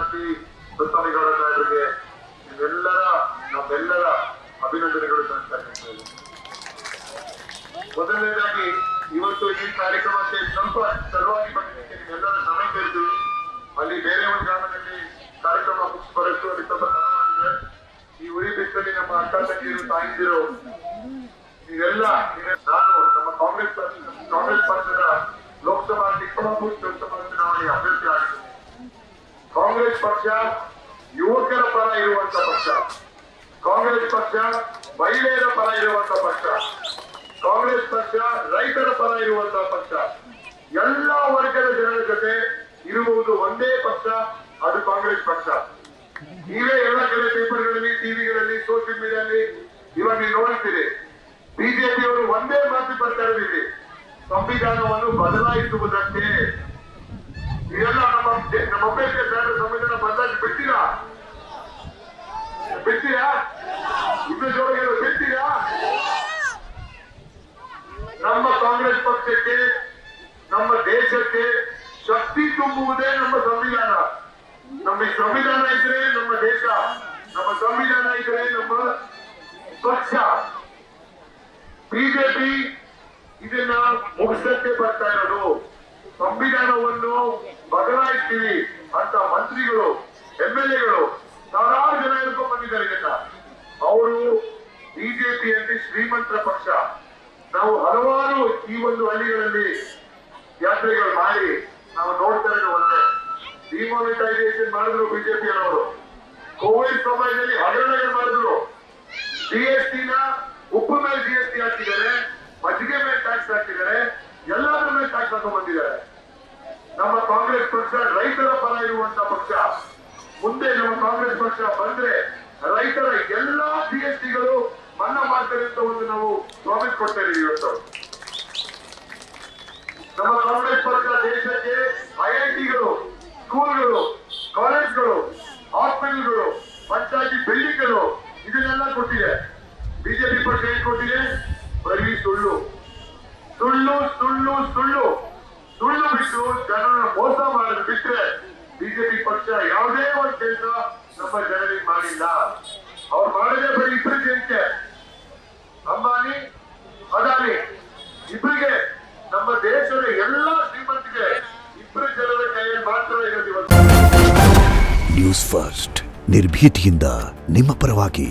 ಶಾಂತಿ ಮುತ್ತಮೇಗೌಡ ಸಾಹೇಬರಿಗೆ ನಮ್ಮೆಲ್ಲರ ಅಭಿನಂದನೆಗಳು ಸಲ್ಲಿಸ್ತೇನೆ. ಮೊದಲನೇದಾಗಿ ಇವತ್ತು ಈ ಕಾರ್ಯಕ್ರಮಕ್ಕೆ ಸ್ವಲ್ಪ ತಡವಾಗಿ ಬಂದಿದ್ದಕ್ಕೆ ನಿಮ್ಮೆಲ್ಲರ ಸಮಯ ಕೇಳಿದ್ವಿ. ಅಲ್ಲಿ ಬೇರೆ ಒಂದು ಗ್ರಾಮದಲ್ಲಿ ಕಾರ್ಯಕ್ರಮ ಮುಗಿಸಿ ಬರಷ್ಟು ಅಲ್ಲಿ ಸ್ವಲ್ಪ ತಡ ಮಾಡಿದ್ರೆ ಈ ಉರಿ ಬಿಸಿಲಲ್ಲಿ ನಮ್ಮ ಅಕ್ಕ ತಂಗಿರು ತಾಯಿದಿರು ನೀವೆಲ್ಲ ನಾನು ನಮ್ಮ ಕಾಂಗ್ರೆಸ್ ಪಕ್ಷದ ಲೋಕಸಭಾ ಚಿಕ್ಕಮಗಳೂರು ಲೋಕಸಭಾ ಚುನಾವಣೆಯ ಅಭ್ಯರ್ಥಿ ಆಗಿದ್ದೀನಿ. ಕಾಂಗ್ರೆಸ್ ಪಕ್ಷ ಯುವಕರ ಪರ ಇರುವಂತ ಪಕ್ಷ, ಕಾಂಗ್ರೆಸ್ ಪಕ್ಷ ಮಹಿಳೆಯರ ಪರ ಇರುವಂತ ಪಕ್ಷ, ಕಾಂಗ್ರೆಸ್ ಪಕ್ಷ ರೈತರ ಪರ ಇರುವಂತಹ ಪಕ್ಷ, ಎಲ್ಲ ವರ್ಗದ ಜನರ ಜೊತೆ ಇರುವುದು ಒಂದೇ ಪಕ್ಷ, ಅದು ಕಾಂಗ್ರೆಸ್ ಪಕ್ಷ. ನೀವೇ ಎಲ್ಲ ಕಡೆ ಪೇಪರ್ಗಳಲ್ಲಿ, ಟಿವಿಗಳಲ್ಲಿ, ಸೋಷಿಯಲ್ ಮೀಡಿಯಾದಲ್ಲಿ ಇವಾಗ ನೀವು ನೋಡ್ತೀರಿ. ಬಿಜೆಪಿಯವರು ಒಂದೇ ಮಾತು ಬರ್ತಾ ಇದ್ದೀರಿ, ಸಂವಿಧಾನವನ್ನು ಬದಲಾಯಿಸುವುದಕ್ಕೆ. ಇದೆಲ್ಲ ನಮ್ಮ ಅಂಬೇಡ್ಕರ್ ಸಾಹೇಬರ ಸಂವಿಧಾನ ಬದಲಾಯಿಸಿ ಬಿಡ್ತೀರಾ? ಇನ್ನು ಜೋರಿಗೆ ಬಿಡ್ತೀರಾ? ನಮ್ಮ ಕಾಂಗ್ರೆಸ್ ಪಕ್ಷಕ್ಕೆ, ನಮ್ಮ ದೇಶಕ್ಕೆ ಶಕ್ತಿ ತುಂಬುವುದೇ ನಮ್ಮ ಸಂವಿಧಾನ. ನಮ್ಮ ಸಂವಿಧಾನ ಇದ್ರೆ ನಮ್ಮ ದೇಶ, ನಮ್ಮ ಸಂವಿಧಾನ ಇದ್ರೆ ನಮ್ಮ ಪಕ್ಷ. ಬಿಜೆಪಿ ಇದನ್ನ ಮುಗಿಸಕ್ಕೆ ಬರ್ತಾ ಇರೋದು. ಸಂವಿಧಾನವನ್ನು ಬದಲಾಯಿಸ್ತೀವಿ ಅಂತ ಮಂತ್ರಿಗಳು, MLA ಗಳು ಸಾವಿರಾರು ಜನ ಹೇಳ್ಕೊಂಡು ಬಂದಿದ್ದಾರೆ. ಇದನ್ನ ಅವರು ಬಿಜೆಪಿಯಲ್ಲಿ ಶ್ರೀಮಂತರ ಪಕ್ಷ. ನಾವು ಹಲವಾರು ಈ ಒಂದು ಹಳ್ಳಿಗಳಲ್ಲಿ ಯಾತ್ರೆಗಳು ಮಾಡಿ ನಾವು ನೋಡ್ತಾ ಇರೋ ಒಂದೇ ಡಿಮಾನಿಟೈಸೇಷನ್ ಮಾಡಿದ್ರು ಬಿಜೆಪಿಯವರು. ಕೋವಿಡ್ ಸಮಯದಲ್ಲಿ ಹಗರಣಗಳು ಮಾಡಿದ್ರು. GST ಉಪ್ಪು ಮೇಲೆ GST ಹಾಕಿದ್ದಾರೆ, ಮಜ್ಜಿಗೆ ಮೇಲೆ ಟ್ಯಾಕ್ಸ್ ಹಾಕಿದ್ದಾರೆ, ಎಲ್ಲಾದ್ರ ಮೇಲೆ ಟ್ಯಾಕ್ಸ್ ಹಾಕೊಂಡು ಬಂದಿದ್ದಾರೆ. ನಮ್ಮ ಕಾಂಗ್ರೆಸ್ ಪಕ್ಷ ರೈತರ ಪರ ಇರುವಂತ ಪಕ್ಷ. ಮುಂದೆ ನಮ್ಮ ಕಾಂಗ್ರೆಸ್ ಪಕ್ಷ ಬಂದ್ರೆ ರೈತರ ಎಲ್ಲಾ GSTಗಳು ಮನ್ನಾ ಮಾಡ್ತಾರೆ ಅಂತ ಒಂದು ನಾವು ಪ್ರಾಮಿಸ್ ಕೊಡ್ತಾ ಇದೀವಿ. ಇವತ್ತು ನಮ್ಮ ಕಾಂಗ್ರೆಸ್ ಪಕ್ಷ ದೇಶಕ್ಕೆ IITಗಳು, ಸ್ಕೂಲ್ಗಳು, ಕಾಲೇಜ್ಗಳು, ಹಾಸ್ಪಿಟಲ್ಗಳು, ಪಂಚಾಯತಿ ಬಿಲ್ಡಿಂಗ್ಗಳು ಇದನ್ನೆಲ್ಲ ಕೊಟ್ಟಿದೆ. ಬಿಜೆಪಿ ಪಕ್ಷ ಏನ್ ಕೊಟ್ಟಿದೆ? ಬರೀ ಸುಳ್ಳು ಸುಳ್ಳು ಸುಳ್ಳು ಸುಳ್ಳು ಸುಳ್ಳು ಬಿಟ್ಟು ಜನರನ್ನ ಮೋಸ ಮಾಡೋದು ಬಿಟ್ರೆ ಬಿಜೆಪಿ ಪಕ್ಷ ಯಾವುದೇ ಒಂದು ಕೆಲಸ ನಮ್ಮ ಜನರಿಗೆ ಮಾಡಿಲ್ಲ. ಅವ್ರು ಮಾಡಿದ್ರೆ ಬರೀ ಇಬ್ಬರು ಜನಕ್ಕೆ, ಅಂಬಾನಿ, ಅದಾನಿ ಇಬ್ಬರಿಗೆ. ನಮ್ಮ ದೇಶದ ಎಲ್ಲಾ ಶ್ರೀಮಂತಿಗೆ ಇಬ್ಬರು ಜನರ ಕೈಯಲ್ಲಿ ಮಾತ್ರ ಇರೋದು ಇವತ್ತು. ನ್ಯೂಸ್ ಫಸ್ಟ್, ನಿರ್ಭೀತಿಯಿಂದ ನಿಮ್ಮ ಪರವಾಗಿ.